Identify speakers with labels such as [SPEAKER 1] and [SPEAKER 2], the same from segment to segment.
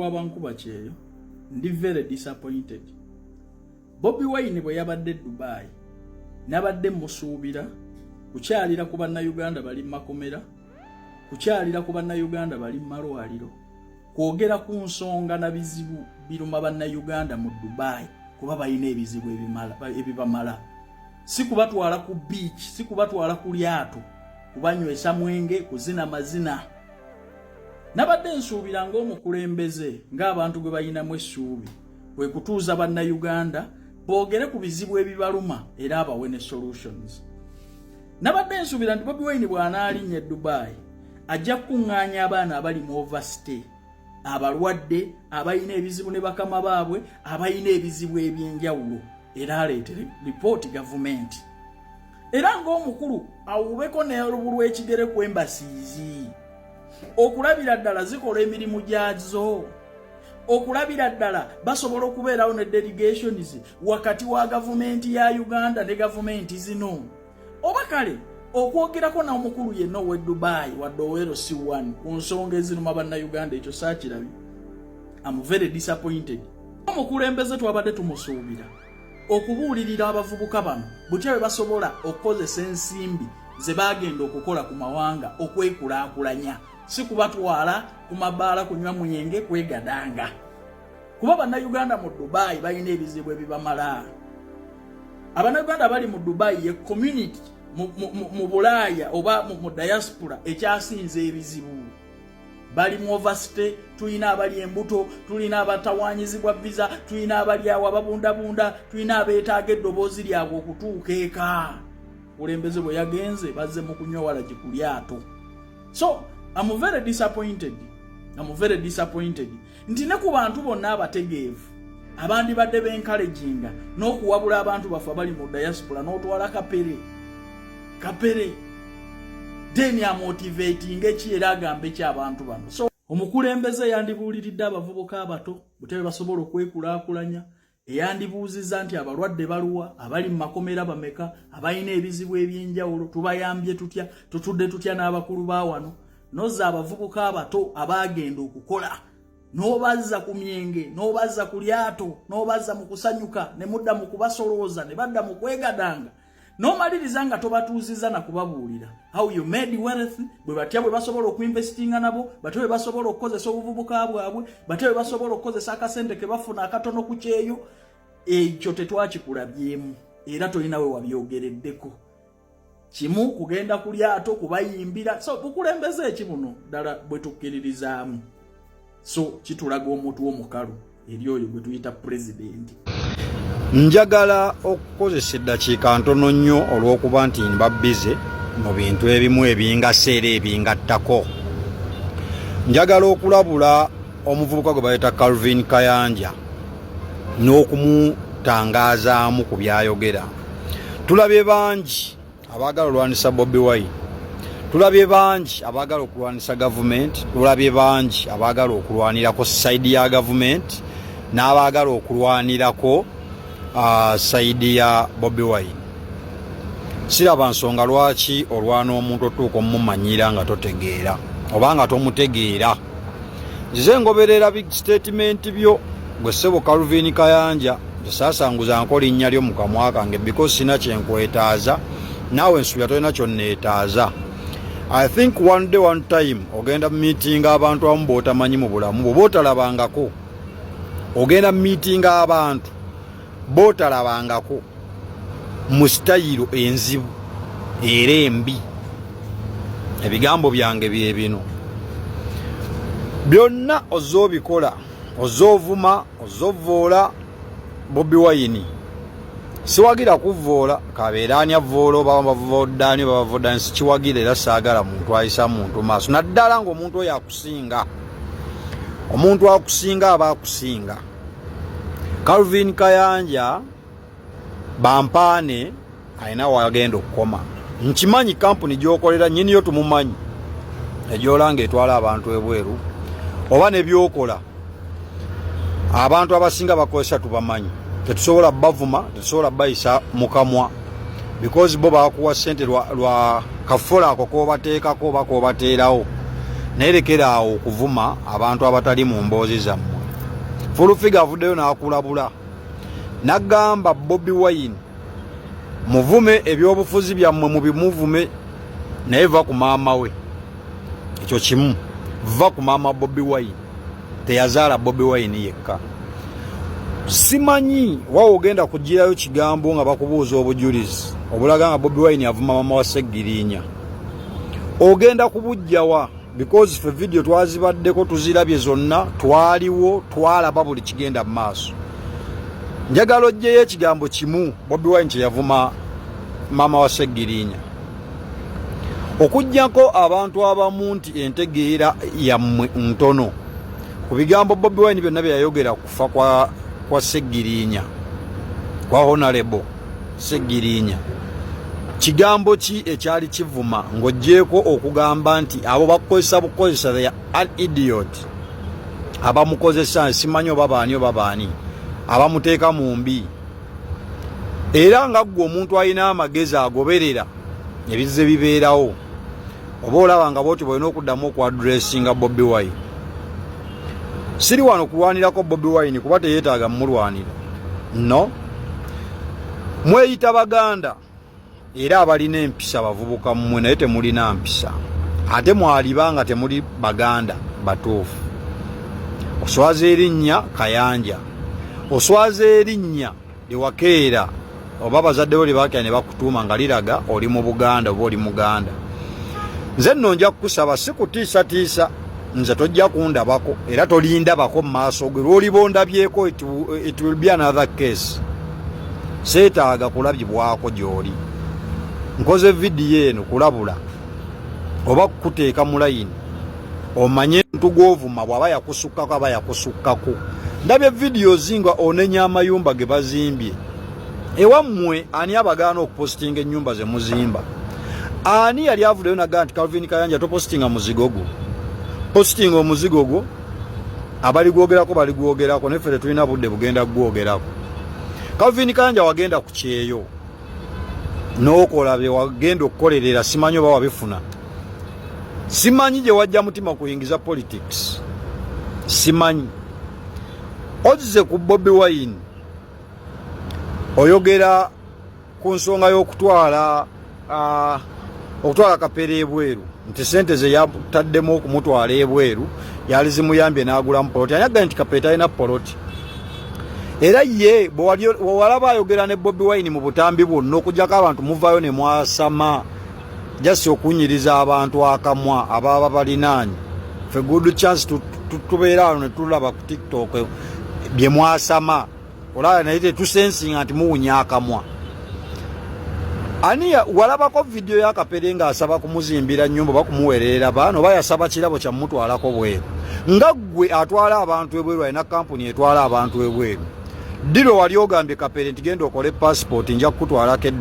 [SPEAKER 1] lw'abankuba kyeyo ndi very disappointed. Bobi Wine bwe yabadde Dubai nabadde musuubira kukyalira ku bannayuganda bali makomera, kukyalira ku bannayuganda bali malwaliro, kwogera ku nsonga na bizibu biruma bannayuganda mu Dubai kuba balina ebizibu ebibamala. Si kubatwala ku beach, si kubatwala ku lyato, kubanywesa mwenge, kuzina mazina. Nabadde nsuubira ng'omukulembeze ng'abantu gwe balinamu essuubi bwe kutuuza bannayuganda boogere ku bizibu ebibaluma era abawe ne solutions. Nabadde nsuubira nti Bobi Wine bw'anaalinnya Dubai ajja kuŋŋaanya abaana abali mu overstay, abalwadde, abalina ebizibu ne bakama baabwe, abalina ebizibu ebyenjawulo, era aleetere lipooti gavumenti. Era ng'omukulu awubeko n'olubu lw'ekigere ku embasiizi okulabira ddala zikola emirimu gyazo, okulabira ddala basobola okubeerawo ne delegations wakati wa gavumenti ya Uganda ne gavumenti zino. Oba kale okwogerako n'omukulu yenna ow'e Dubai wadde ow'ero C1 ku nsonga eziruma bannayuganda ekyo saakirabye. I'm very disappointed. Omukulembeze twabadde tumusuubira okubuulirira abavubuka bano butya bwe basobola okukozesa ensimbi ze bagenda okukola ku mawanga okwekulaakulanya, si kubatwala ku mabaala kunywa mwenge kwegadanga. Kuba bannayuganda mu Dubai balina ebizibu ebibamala. Abannayuganda bali mu Dubai ye community mu Bulaaya oba mu diaspora ekyasinze ebizibu. Bali mu overstay, tulina abali embuto, tulina abatawaanyizibwa visa, tulina abali awo ababundabunda, tulina abeetaaga eddoboozi lyabwe okutuuka eka. Kulembeze bwe yagenze bazze mu kunywa walagi ku lyato. So I'm very disappointed. Nti ne ku bantu bonna abategeevu abandi badde b'encouraginga n'okuwabula abantu baffe abali mu diaspora n'otwala kapere deni amotivating ekiera agambe ky'abantu bano. So omukulembeze yandibuuliridde abavubuka abato butebe basobola okwekulaakulanya, eyandibuuzizza nti abalwadde baluwa, abali mu makomera bameka, abalina ebizibu ebyenjawulo tubayambye tutya, tutudde tutya n'abakulu ba wano. Nozza abavubuka abato abagenda okukola n'obazza ku myenge, n'obazza ku lyato, n'obazza mu kusanyuka, ne mudda mu kubasolooza, ne badda mu kwegadanga. N'omaliriza nga tobatuuzizza na kubabuulira how you made wealth, bwe batya bwe basobola okuinvestinga nabo, batya bwe basobola okukozesa obuvubuka bwabwe, batya bwe basobola okukozesa akasente ke bafuna akatono ku kyeyo. Ekyo tetwakikulabyemu era tolinawe wabyogereddeko. Kimu kugenda ku lyato kubayimbira. So bukulembeze ekibuno ddala bwe tukkiririzaamu. So kitulaga omuntu omukalu eri oyo gwe tuyita president.
[SPEAKER 2] Njagala okukozesa eddakiika ntono nnyo olw'okuba nti mba bize mu bintu ebimu ebingaseera ebingattako. Njagala okulabula omuvubuka gwe bayita Calvin Kayanja n'okumutangaazaamu ku byayogera. Tulabye bangi abaagala olwanisa Bobi Wine, tulabye bangi abaagala okulwanisa gavumenti, tulabye bangi abaagala okulwanirako saidi ya gavumenti n'abaagala okulwanirako saidi ya Bobi Wine. Siraba nsonga lwaki olwana omuntu otuuka omumanyira nga totegeera oba nga tomutegeera. Nze ngoberera big statement byo gwe ssebo Calvin Kayanja, saasanguza nko linnya lyo mu kamwa kange because sina kyenkwetaaza, naawe nsubira tolina kyonneetaaza. I think one day one time ogenda meeting abantu abamu b'otamanyi mu bulamu bwo b'otalabangako, ogenda meeting abantu b'otalabangako mu sitayiro enzibu era embi. Ebigambo byange bye bino byonna ozoobikola, ozoovuma, ozovvoola Bobi Wine. Siwagira kuvvoola kabeera ani avvoola oba bavoodaani oba bavoodaani, sikiwagira era saagala muntu ayisa muntu maaso, naddala ng'omuntu oyo akusinga. Omuntu akusinga aba akusinga. Calvin Kayanja bampaane alina wagenda okukoma. Nkimanyi kampuni gy'okolera nnyini yo tumumanyi, egyolanga etwala abantu ebweru oba ne byokola abantu abasinga bakozesa tubamanyi. Tetusobola bavuma, tetusobola bayisa mukamwa because bo bakuwa sente lwa kafola ako kobateekako oba kobateerawo. Naye lekera awo okuvuma abantu abatali mu mboozi zammwe. full figure avuddeyo n'akulabula n'agamba Bobi Wine muvume ebyobufuzi byammwe mubimuvume naye va ku maama we ekyo kimu va ku maama Bobi Wine teyazaala Bobi Wine yekka simanyi wa ogenda kugirayo kigambo nga bakubuuza obujulizi obulaga nga Bobi Wine avuma mama wa Seggirinya ogenda kubujjawa because for video twazibaddeko tuzirabye zonna twaliwo twalaba buli kigenda mu maaso njagala ojjeyo ekigambo kimu Bobi Wine kye yavuma mama wa Seggirinya okujjako abantu abamu nti entegeera yammwe ntono ku bigambo Bobi Wine byonna bye yayogera kufa kwa Seggirinya kwa Honorable Seggirinya kigambo ki ekyali kivuma ng'ojjeeko okugamba nti abo bakukozesa bukozesa they are an idiot abamukozesa simanyi oba baani abamuteeka mu mbi era nga ggwe omuntu alina amagezi agoberera ebizze bibeerawo oba olaba nga bwoti bwolina okuddamu okwadressinga Bobi Wine siri wano kulwanirako Bobi Wine kuba teyeetaaga mmulwanira no mweyita baganda era abalina empisa bavubuka mmwe naye temulina mpisa ate mwalibanga temuli baganda batuufu oswaza erinnya Kayanja oswaza erinnya Liwakeera oba bazaddewo libakya ne bakutuuma nga liraga oli mu Buganda oba oli Muganda nze nno nja kukusaba sikutiisatiisa nze tojja kundabako era tolindabako mu maaso ge lw'olibondabyeko it will be another case seetaaga kulabyibwako gy'oli nkoze vidiyo eno kulabula oba kuteeka mu layini omanye ntugwovuma bw'aba yakusukkako aba yakusukkako ndabye vidiyo zinga onenya amayumba ge bazimbye ewammwe ani abagaana okupositinga ennyumba ze muzimba ani yali avuddeyo nagaa nti Calvin Kayanja topositinga muzigo gwo positinga omuzigo gwo abaligwogerako baligwogerako neffe tetulina budde bugenda gwogerako Calvin Kayanja wagenda ku kyeyo n'okola bye wagenda okukolerera simanyi oba wabifuna simanyi gye wajja mutima kuyingiza politics simanyi ozize ku Bobi Wine oyogera ku nsonga y'okutwala Kapere ebweru nti sente ze yataddemu okumutwala ebweru yali zimuyambye n'agulamu poloti anyaga nti Kapere talina poloti era ye bwewalaba ayogera ne Bobi Wine mu butambi bwonna okujjako abantu muvayo ne mwasama jasi okunyiriza abantu akamwa ababa balinaanyi fe good chance tubeera awo ne tulaba ku TikTok bye mwasama olaba naye tetusensinga nti muwunya akamwa ani walabako vidiyo ya Kapere ng'asaba kumuzimbira nnyumba bakumuweerera baano oba yasaba kirabo kyamutwalako bweru nga ggwe atwala abantu ebweru alina kampuni etwala abantu ebweru diro wali ogambye Kapere nti genda okole passport nja kukutwalako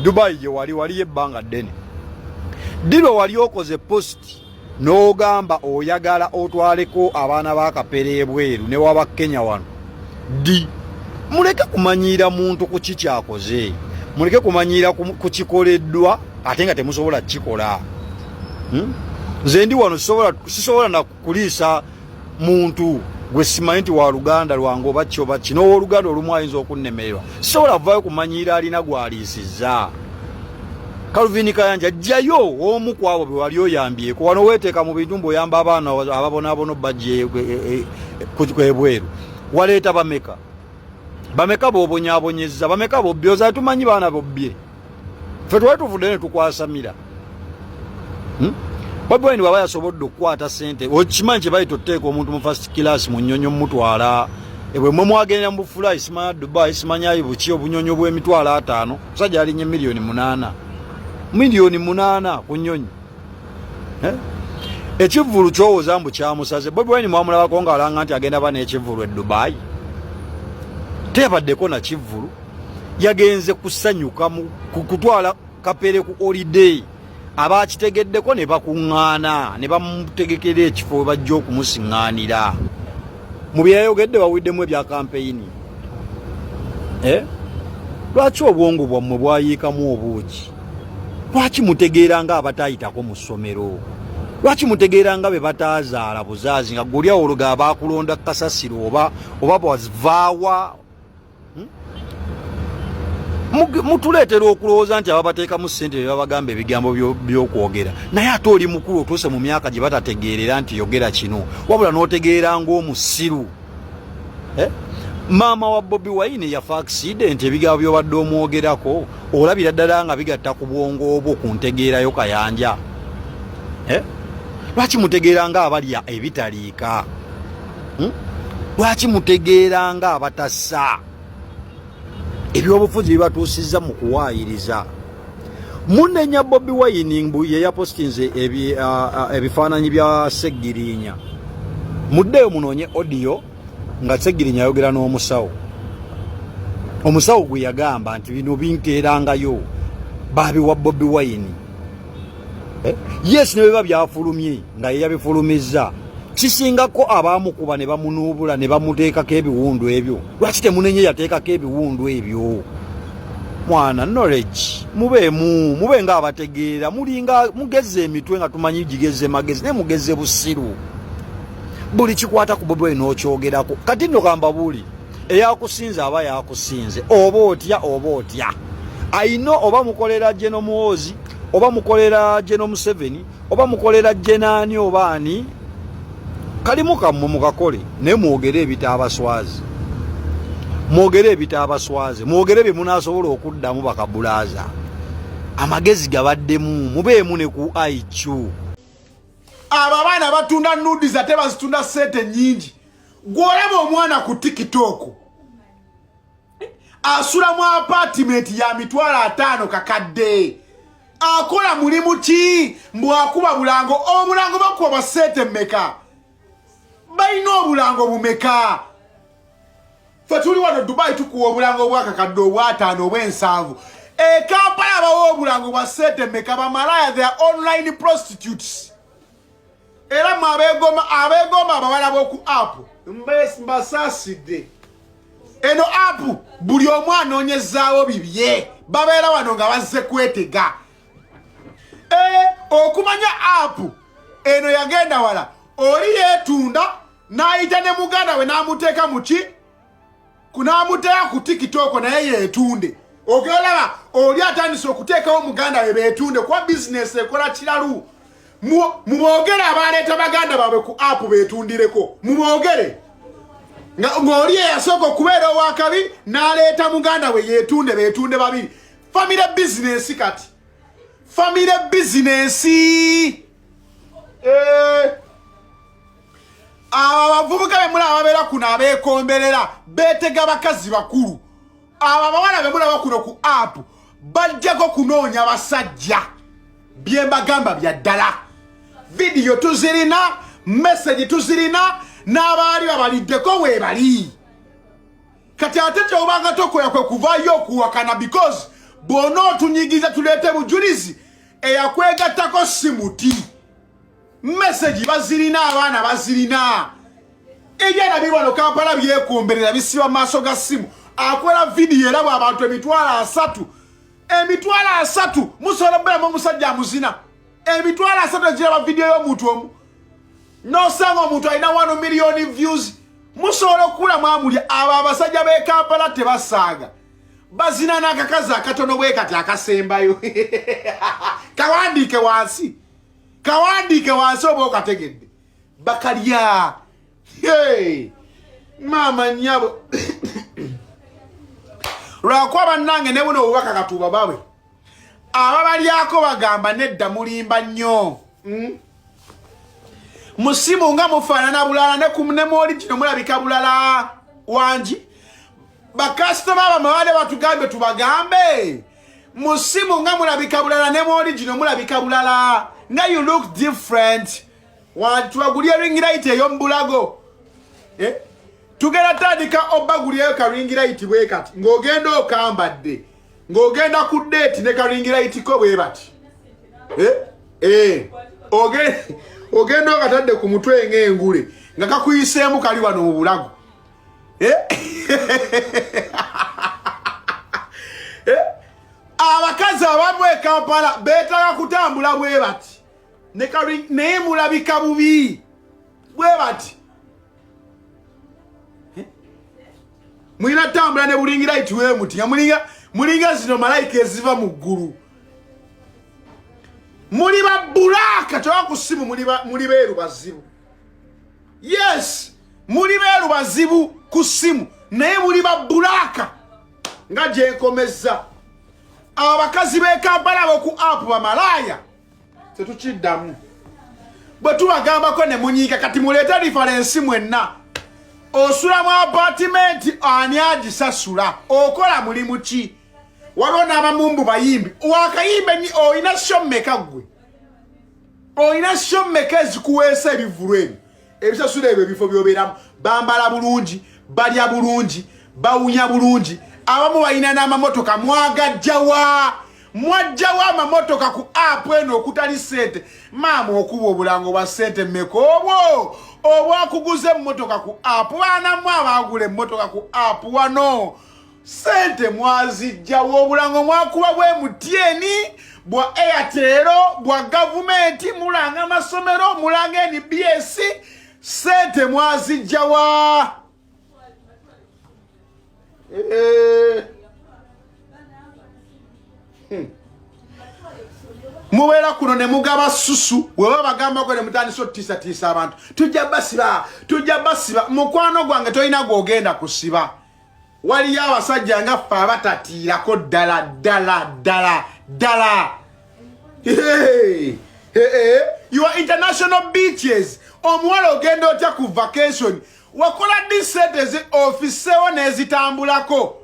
[SPEAKER 2] Dubai gye wali ebbanga ddene diro wali okoze post n'ogamba oyagala otwaleko abaana ba Kapere ebweru ne waba Kenya wano muleke kumanyiira muntu ku kikyakoze muleke kumanyiira ku kikoleddwa ate nga temusobola kikola nze ndi wano sisobola nakuliisa muntu gwe simanyi nti wa luganda lwange oba ki oba ki n'owooluganda olumu ayinza okunnemererwa sisobola kuvayo kumanyiira alina gw'aliisizza Calvin Kayanja jjayo omu ku abo be wali oyambyeko wano weeteeka mu bintu mb'oyamba abaana ababonaabona obbajja ebweru waleeta bameka b'obonyaabonyezza bameka bobbyoza tumanyi baana bobbye ffe twali tuvudde ne tukwasamira Bobi Wine bw'aba yasobodde okukwata sente okimanyi kye bayita oteeka omuntu mu first class mu nnyonyo mumutwala ebwe mwe mwagenda mu bufulayi simanya Dubai simanya buki obunyonyo bw'emitwalo 5 musajja alinye miliyoni 8 ku nnyonyi ekivvulu kyowooza mbu kyamusaze Bobi Wine mwamulabako ng'alanga nti agenda bana ekivvulu e Dubai teyabaddeko na kivvulu yagenze kusanyuka kutwala Kapere ku holiday abakitegeddeko ne bakuŋŋaana ne bamutegekera ekifo bajja okumusiŋŋaanira mu byayogedde bawiddemu ebya kampeyini lwaki obwongo bwammwe bwayiikamu obuugi lwaki mutegeera nga abataayitako mu ssomero Lwaki mutegeera nga be batazaala buzaazi nga gulya oluga abakulonda kasasiro oba bwazivaawa mutuleetera okulowooza nti ababateeka mu ssente bye babagamba ebigambo by'okwogera naye ate oli mukulu otuuse mu myaka gye batategeerera nti yogera kino wabula n'otegeera ng'omusiru maama wa Bobi Wine yafa accident ebigambo by'obadde omwogerako olabira ddala nga bigatta ku bwongo obwo ku ntegeerayo kayanja lwaki mutegeera nga abalya ebitaliika lwaki mutegeera nga abatassa ebyobufuzi bibatuusizza mu kuwaayiriza munenya Bobi Wine ye yapostinze ebifaananyi bya Seggirinya muddeyo munoonye audio nga Seggirinya ayogera n'omusawo omusawo gwe yagamba nti bino binkeerangayo baabiwa Bobi Wine yes ne biba byafulumye nga ye yabifulumizza kisingako abaamukuba ne bamunuubula ne bamuteekako ebiwundu ebyo lwaki temunenye yateekako ebiwundu ebyo mwana knowledge mube nga abategeera mulinga mugeze emitwe nga tumanyi gigeze magezi naye mugeze busiru buli kikwata ku Bobi Wine n'okyogerako kati nno gamba buli eyakusinze aba yakusinze oba otya ayino oba mukolera General Muhoozi oba mukolera General Museveni oba mukolera Jenani oba ani kalimu kammwe mukakole naye mwogere ebitaabaswazi mwogere bye munaasobola okuddamu bakabulaaza amagezi gabaddemu mubeemu ne ku IQ
[SPEAKER 3] abo abaana batunda nudies ate bazitunda sente nyingi gwolaba omwana ku TikTok asula mu apartment ya mitwalo 5 kakadde akola mulimu ki mbwakuba bulango omulango bakuba sente mmeka balina obulango bumeka fe tuli wano Dubai tukuwa obulango bwakakadde obw'ataano obw'ensanvu Kampala bawo obulango bwa sente mmeka bamalaya they are online prostitutes era mwabegoma abawala b'oku app mbasaasidde eno app buli omu anoonyezaawo bibye babeera wano nga bazze kwetega okumanya app eno yagenda wala oli yeetunda n'ayita ne muganda we n'amuteeka muki kunaamuteeka ku TikTok naye yeetunde ogelaba oli atandise okuteekawo muganda we beetunde kuba bizinesi ekola kiralu mubogere abaleeta baganda baabwe ku app beetundireko mubogere ng'oli eyasooka okubeera owakabi n'aleeta muganda we yeetunde beetunde babiri family business kati family business abavubuka bemulaba babeera kuno abeekomberera beetega bakazi bakulu abo abawala bemulaba kuno ku app bajjako kunoonya basajja bye mbagamba bya ddala vidiyo tuzirina message tuzirina n'abaali babaliddeko weebali kati ate kyobanga tokola kwe kuvaayo okuwakana because bw'ona otunyigiza tuleete bujulizi eyakwegattako simuti message bazirina abaana bazirina ejana bibano Kampala byekomberera bisiba maaso ga simu akola vidiyo erabo abantu emitwalo 3 musobola bulamu omusajja amuzina emitwalo 3 giraba vidiyo y'omuntu omu n'osanga omuntu alina 1 million views musobola okulamu amulya abo abasajja b'e Kampala tebasaaga bazina n'akakazi akatono bwe kati akasembayo kawandiike wansi oba okategedde bakalya maama nnyabo lwakuba bannange ne buno obubaka katuuba bawe ababalyako bagamba nedda mulimba nnyo musimu nga mufaanana bulala ne mwoli kino mulabika bulala wangi bakasitoma bamawale batugambe tubagambe musimu nga mulabika bulala ne mwoli kino mulabika bulala nga you look different wantwagulya ring light ey'omubulago tugenda tandika obagulyayo ka ring light bwe kati ng'ogenda okambadde ng'ogenda ku date ne ka ring light ko bwe bati ogenda okatadde ku mutwe ng'engule nga kakuyiseemu kali wano mu bulago abakazi abamu e Kampala beetaaga kutambula bwe bati naye mulabika bubi bwe bati mulina tambula ne bulingira ituwe muti nga mulinga zino malayika eziva mu ggulu muli babulaka towa ku ssimu muli beeru bazibu yes muli beeru bazibu ku ssimu naye muli babulaka nga gyenkomezza abakazi b'e Kampala boku apu bamalaaya tetukiddamu bwe tubagambako ne munyiika kati muleete referensi mwenna osula mu apartment ani agisasula okola mulimu ki waliwo n'abamumbu bayimbi wakayimbe ni oyina shommeka gwe oyina shommeka ezikuweesa ebivulu ebyo ebisasula ebyo ebifo byobeeramu bambala bulungi balya bulungi bawunya bulungi abamu balina n'amamotoka mwagajjawa amamotoka ku apu eno okutali sente maama okuba obulango bwa sente mmeka obwo obwakuguza emmotoka ku apu baanamu abaagula emmotoka ku apu wano sente mwazijjawo obulango mwakuba bwe MTN bwa Airtel bwa gavumenti mulanga amasomero mulanga NBS sente mwazijjawa mubeera kuno ne mugaba susu wewe bagambako ne mutandisa ottiisatiisa abantu tujja basiba mukwano gwange tolina gwogenda kusiba waliyo abasajja nga ffe abatatiirako ddala your international beaches omuwala ogenda otya ku vacation wakola disente ofiseewo n'ezitambulako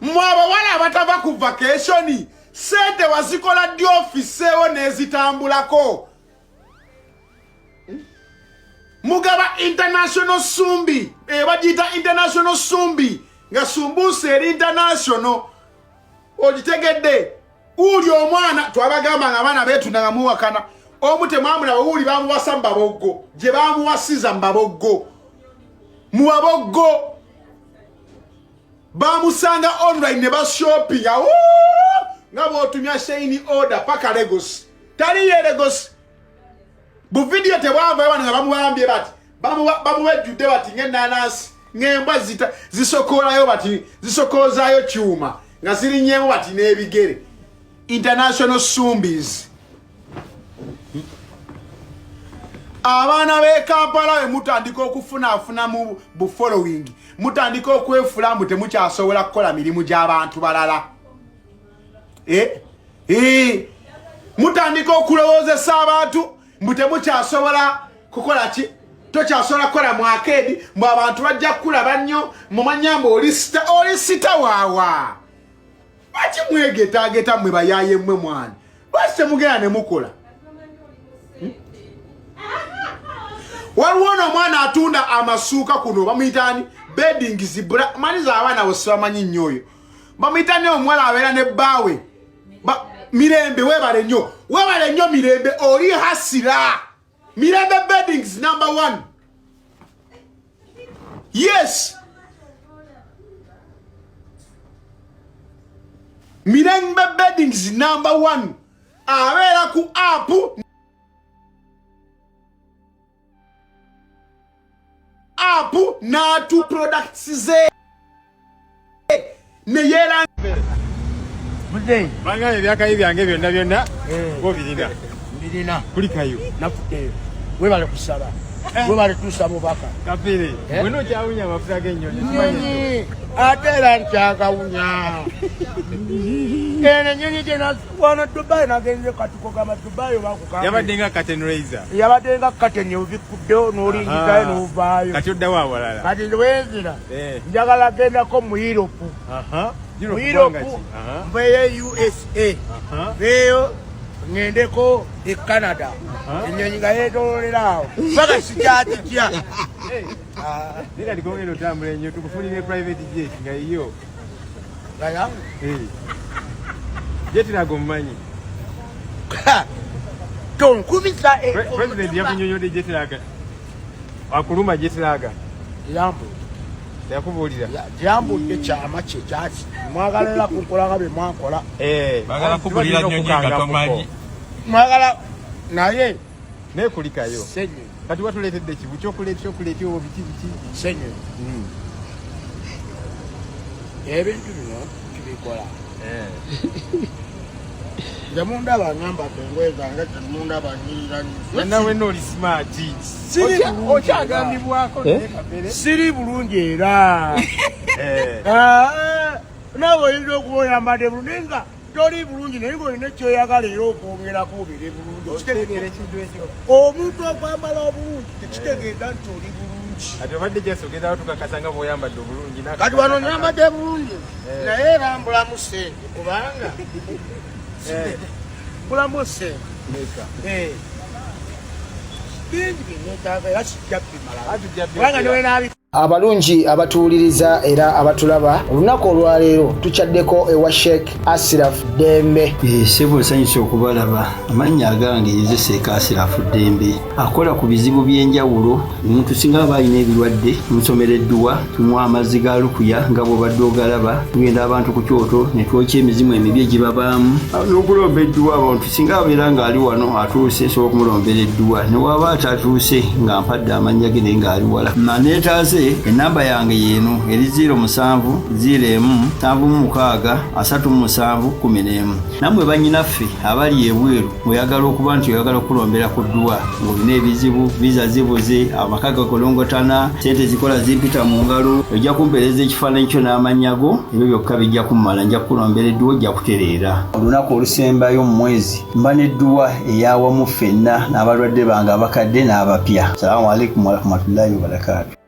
[SPEAKER 3] mwabawala abatava ku vacation sente wazikola ddi ofiseewo n'ezitambulako mugaba international sumbi bagiyita international sumbi nga sumbuusa eri international ogitegedde uli omwana twabagamba nga abaana beetunda nga muwakana omu temwamulaba uli bamuwasa mbaboggo gye bamuwasiza mbaboggo muwaboggo bamusanga online ne bashoppinga nga bootumya shine order paka Lagos taliye Lagos bu video tebwavayo bano nga bamubambye bati bamuwejjudde bati ng'ennaanansi ng'embwa zisokoolayo bati zisokoozaayo kyuma nga zirinnyemu bati n'ebigere international sumbis abaana b'e Kampala we mutandika okufunaafuna mu bufollowing mutandika okwefula mbu temukyasobola kukola mirimu gy'abantu balala mutandika okulowoozesa abantu mbu temukyasobola kukola ki tokyasobola kukola mu arcade mbu abantu bajja kukulaba nnyo mumanya mbu oli sita waawa lwaki mwegetaageta mmwe bayaaye mmwe mwana lwaki temugenda ne mukola waliwo n'omwana atunda amasuuka kuno bamuyitani bedding zibula maniza abaana bose bamanyi nnyo oyo bamuyitani omuwala abeera ne bbaawe mirembe webale nnyo mirembe oli hasira mirembe beddings number 1 yes mirembe beddings number 1 abeera ku apu n'atu products ze ne yera
[SPEAKER 4] Muzei
[SPEAKER 5] banganye byakayi byange byonna ngo birina kulikayo
[SPEAKER 4] nafuteyo webale kusaba webale tusaba baka
[SPEAKER 5] kapire bwino kyawunya amafuta g'ennyonyi
[SPEAKER 4] atera nkyagawunya ene nyonyi jena wana Dubai nagenze katuko kama Dubai bakukanga
[SPEAKER 5] yabaddenga curtain raiser
[SPEAKER 4] yabaddenga curtain obikudde n'olingiza n'ovaayo
[SPEAKER 5] kati oddawo awalala
[SPEAKER 4] kati ndwezira njagala genda ko mu Europe mu Europe mveye USA veyo ngendeko e Canada enyonyi nga yeetololerawo paka sikyakitya
[SPEAKER 5] nega likongera otambula ennyo tukufunire private jet nga iyo
[SPEAKER 4] gaya
[SPEAKER 5] jet lago mumanyi
[SPEAKER 4] tonkubisa
[SPEAKER 5] president yakunyonyodde jet laga akuluma jet laga
[SPEAKER 4] yambo
[SPEAKER 5] Yakubuulira.
[SPEAKER 4] Yambudde kyama kye kyaki. Mwagalera kukola nga bye mwakola.
[SPEAKER 6] Bagala kubulira nnyonyi nga tomanyi.
[SPEAKER 4] Mwagala naye
[SPEAKER 5] nekulikayo.
[SPEAKER 4] Senyu.
[SPEAKER 5] Kati watuleetedde ekibu kyokuleetya obwo biki.
[SPEAKER 4] Senyu. Ebintu bino tubikola. Jamundaba ngambadde engoye zange temundaba nyiranyi.
[SPEAKER 5] Nawe n'oli smart. Okyagambibwako naye kapere.
[SPEAKER 4] Siri bulungi era. Nawe oyinza okuba oyambadde bulungi nga toli bulungi naye ng'olina ekyoyagala era okwongerako obere bulungi.
[SPEAKER 5] Okitegeera ekintu ekyo.
[SPEAKER 4] Omuntu okwambala obulungi tekitegeeza nti oli bulungi.
[SPEAKER 5] Kati obadde gyesogeza tukakasa nga bw'oyambadde obulungi.
[SPEAKER 4] Kati wano nyambadde bulungi naye era mbulamu ssente kubanga mbulamu ssente. Bingi binetaaga era kijja bimala kubanga niwe naabi. Abalungi abatuwuliriza era abatulaba olunaku olwaleero tukyaddeko ewa Sheikh Ashraf Dembe.
[SPEAKER 2] Sebo nsanyusa okubalaba. Amannya agange nze Sheikh Ashraf Dembe akola ku bizibu by'enjawulo. Omuntu singa aba alina ebirwadde musomereddwa tumuwa amazzi ga lukuya nga bw'obadde ogalaba. Tugenda abantu ku kyoto ne twokya emizimu emibi egibabaamu n'okulomba edduwa. Abantu singa abeera ng'ali wano atuuse sobola okumulombera edduwa ne waba atatuuse nga mpadde amannya ge naye ng'ali wala. Neetaaze enamba yange yeeno eri 0707363711. Nammwe bannyinaffe abali ebweru oyagala okuba nti oyagala okulombera ku dduwa ng'olina ebizibu viza zibuze amaka gakolongotana sente zikola zimpita mu ngalo ojja kumpeereza ekifaananyi kyo n'amannya go ebyo byokka bijja kummala nja kukulombera edduwa ojja kutereera. Olunaku olusembayo mu mwezi mba n'edduwa eyawamu ffenna n'abalwadde bange abakadde n'abapya. Salaamu alaikum warahmatullahi wabarakatuh.